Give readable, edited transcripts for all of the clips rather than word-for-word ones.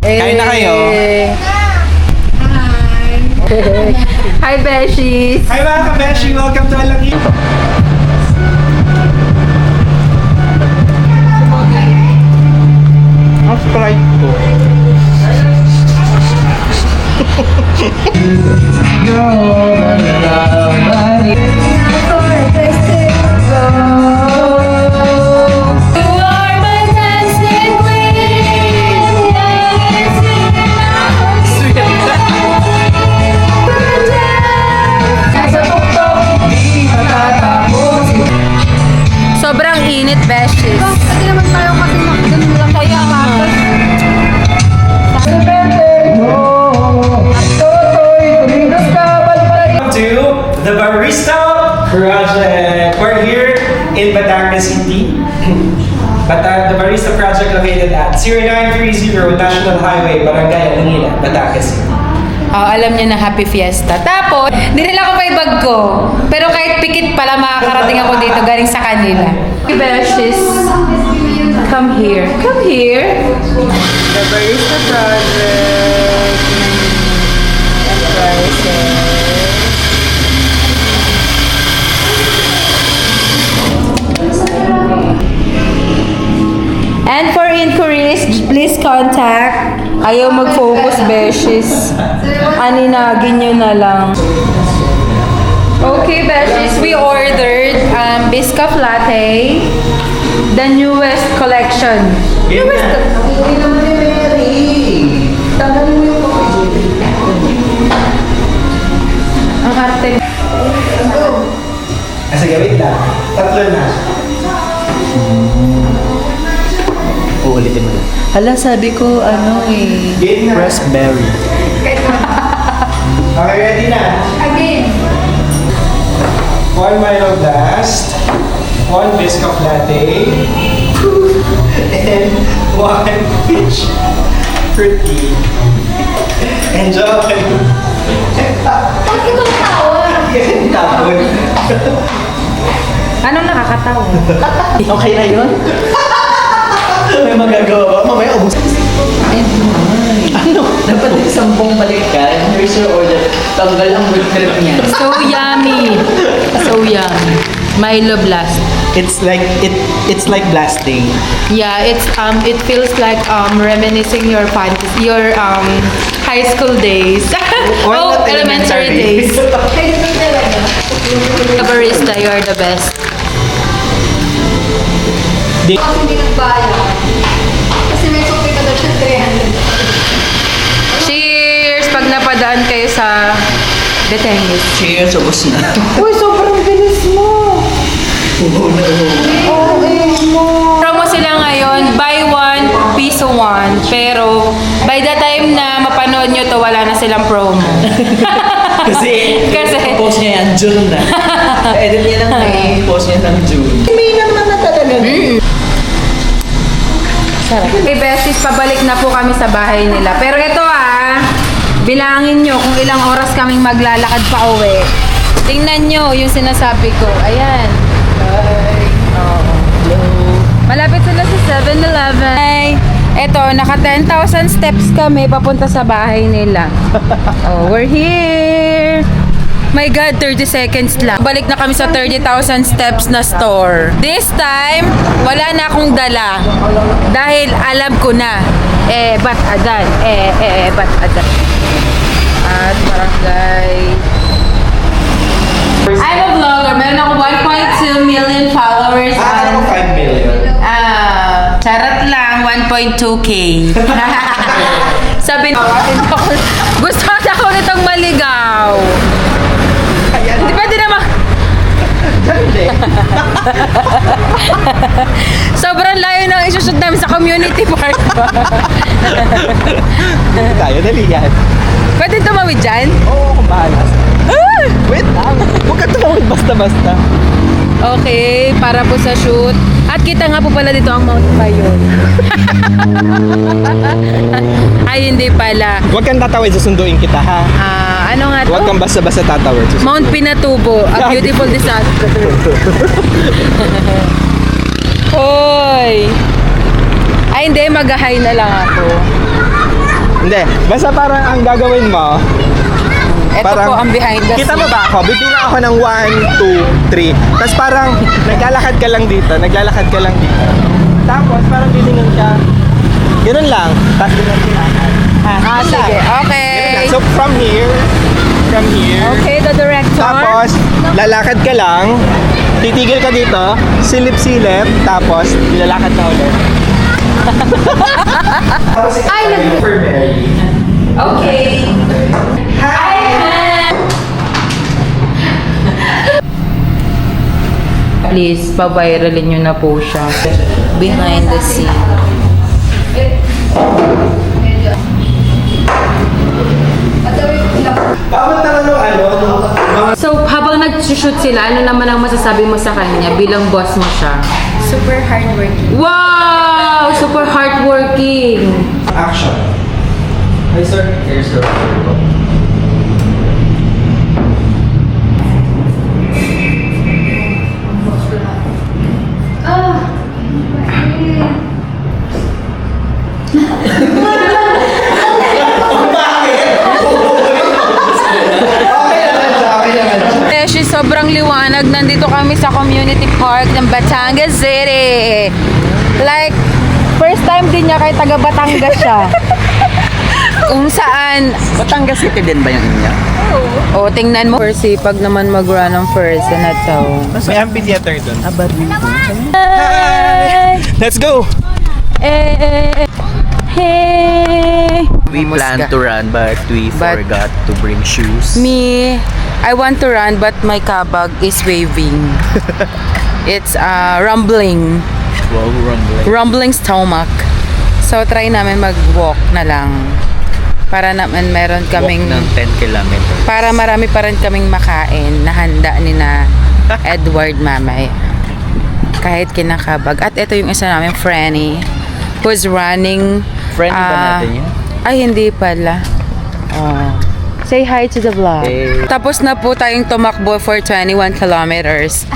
Kain na kayo. Hi, Beshies! Hi mga kabeshi! Welcome to Alangi! Ang Sprite ko. Sobrang init, Beshies. Hindi naman tayo kasi ganun lang kaya kapos. To the Barista Project. We're here in Batangas City. The Barista Project located at 0930 National Highway, Barangay Alangina, Batangas City. Oh, alam niyo na Happy Fiesta. Tapos, dinala ko pa yung bag ko. Pero kahit pikit pala, makakarating ako dito galing sa kanila. Hey, Beshies. Come here. Come here. The Barista Project. And for inquiries, please contact. Ayaw mag-focus, Beshies. Aninagin nyo na lang. Okay, Beshies, we ordered Biscoff Latte. The newest collection. Ang arte. Sige, wait lang. Tatlo na. Uulitin mo na. Hala, sabi ko, Game na. raspberry. Okay, ready na? Again. 1 Milo Blast, 1 Biscoff Latte, and 1 peach fruit tea. Enjoy! Bakit ka tawa? Yan, tapon. Anong nakakatawa? Okay na yun? May magagawa ba? Mamaya ubus. Ano? Dapat isampung balikan. Here's your order. Tanggal ang whipped cream niya. So yummy. So yummy. Milo Blast. It's like blasting. Yeah, it feels like reminiscing your fantasy, your high school days. Or Oh, not elementary days. The barista, you're the best. Kasi hindi nagbayad. Kasi may suki ka daw siya 300. Cheers! Pag napadaan kayo sa Batangas. Cheers, ubos na. Uy, sobrang bilis mo! Promo sila ngayon, buy one, piso one. Pero, by the time na mapanood nyo to, wala na silang promo. Kasi post niya yan, June na. Edit niya lang post niya ng June. May naman na talaga. Sarap. Okay, Besties, pabalik na po kami sa bahay nila. Pero ito bilangin nyo kung ilang oras kaming maglalakad pa uwi. Tingnan nyo yung sinasabi ko. Ayan. Malapit sila sa 7-Eleven. Ay, eto, naka 10,000 steps kami papunta sa bahay nila. Oh, we're here. My God, 30 seconds lang. Balik na kami sa 30,000 steps na store. This time, wala na akong dala. Dahil alam ko na. Ba't adan? Ba't adan? At barangay. I'm a vlogger. Meron ako 1.2 million followers. Ako 5 million. Charot lang, 1.2K. Sabi na, gusto ako nitong maligaw. Hindi pwede naman. Sobrang layo ng isushoot namin sa community park. Tayo, dali yan. Pwede tumawid dyan? Oo, kung bahala. Wait lang. Huwag ka tumawid basta-basta. Okay, para po sa shoot. At kita nga po pala dito ang Mount Payon. Ay, hindi pala. Huwag kang tatawid, susunduin kita ha. Ano nga to? Huwag kang basta-basta tatawid. Mount Pinatubo, a beautiful disaster. Hoy! Ay, hindi. Mag-hi na lang ako. Hindi, basta parang ang gagawin mo, Ito parang, po ang behind the kita mo scene. ba ako? Bibilang ako ng 1, 2, 3. Tapos parang naglalakad ka lang dito. Tapos parang bilingan ka. Ganun lang. Tapos ganun sinakad. Ah, sige. Okay. So from here. Okay, the director. Tapos lalakad ka lang. Titigil ka dito. Silip-silip. Tapos lalakad ka ulit. Ay, For Mary. Okay. Please, pa-viralin nyo na po siya. Behind the scene. Bakit naman nung mga So, habang nag-shoot sila, ano naman ang masasabi mo sa kanya bilang boss mo siya? super hardworking. Wow! Super hardworking! action? Hi sir, here's your Beshi, sobrang liwanag. Nandito kami sa community park ng Batangas City. Like, first time din niya kay taga Batangas siya. Kung saan, Batangas City din ba yung inyo? oh, tingnan mo. Pag naman mag-run ng person at so. May amphitheater dun. Hey! Let's go! Hey! We plan to run but we But- forgot to bring shoes. Me, I want to run but my kabag is waving. It's rumbling. Wow, rumbling. Rumbling stomach. So try namin mag-walk na lang. Para naman meron kaming Walk ng 10 kilometers. para marami pa rin kaming makain na handa ni na Edward mamay. Kahit kinakabag. At ito yung isa namin, Franny, who's running. Friend ba natin yun? Ay, hindi pala. Oh. Say hi to the vlog. Hey. Tapos na po tayong tumakbo for 21 kilometers.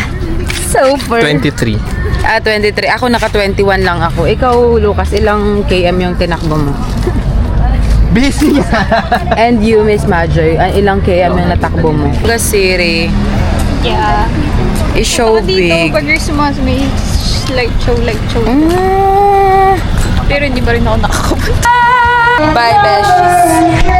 Super. 23. 23. Ako naka 21 lang ako. Ikaw, Lucas, ilang km yung tinakbo mo? Busy And you, Miss Majoy, ilang km yung natakbo mo? City Yeah. is so big. Pag Christmas, may like show. Mm. Pero hindi pa rin ako nakakapunta. Bye, besties.